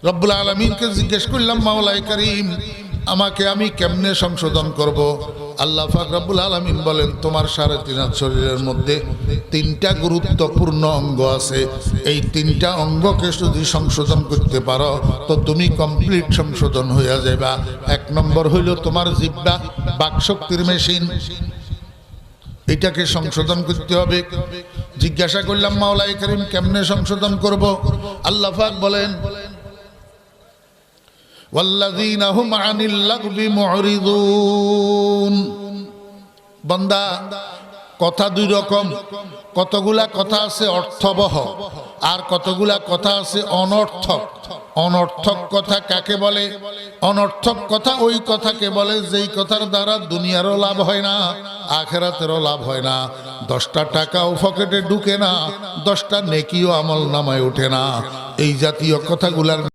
রব্বুল আলামিনকে জিজ্ঞেস করলাম, মাওলাই করিম আমাকে আমি কেমনে সংশোধন করব? আল্লাহ পাক রব্বুল আলামিন বলেন, তোমার 3.5 শরীরের মধ্যে 3টা গুরুত্বপূর্ণ অঙ্গ আছে। এই 3টা অঙ্গকে যদি সংশোধন করতে পারো তো তুমি কমপ্লিট সংশোধন হইয়া যাবা। 1 নম্বর হইল তোমার জিহ্বা, বাকশক্তির মেশিন, এটাকে সংশোধন করতে হবে। জিজ্ঞাসা করলাম, মাওলাই করিম কেমনে সংশোধন করব? আল্লাহ পাক বলেন, ওয়াল্লাযীনা হুম আনিল লাগবি মুরিদুন। বান্দা, কথা দুই রকম। কতগুলা কথা আছে অর্থবহ, আর কতগুলা কথা আছে অনর্থক। অনর্থক কথা কাকে বলে? অনর্থক কথা ওই কথাকে বলে যেই কথার দ্বারা দুনিয়ারও লাভ হয় না, আখিরাতেরও লাভ হয় না। 10টা টাকাও পকেটে ঢুকে না, 10টা নেকিও আমল নামায় ওঠে না। এই জাতীয় কথাগুলার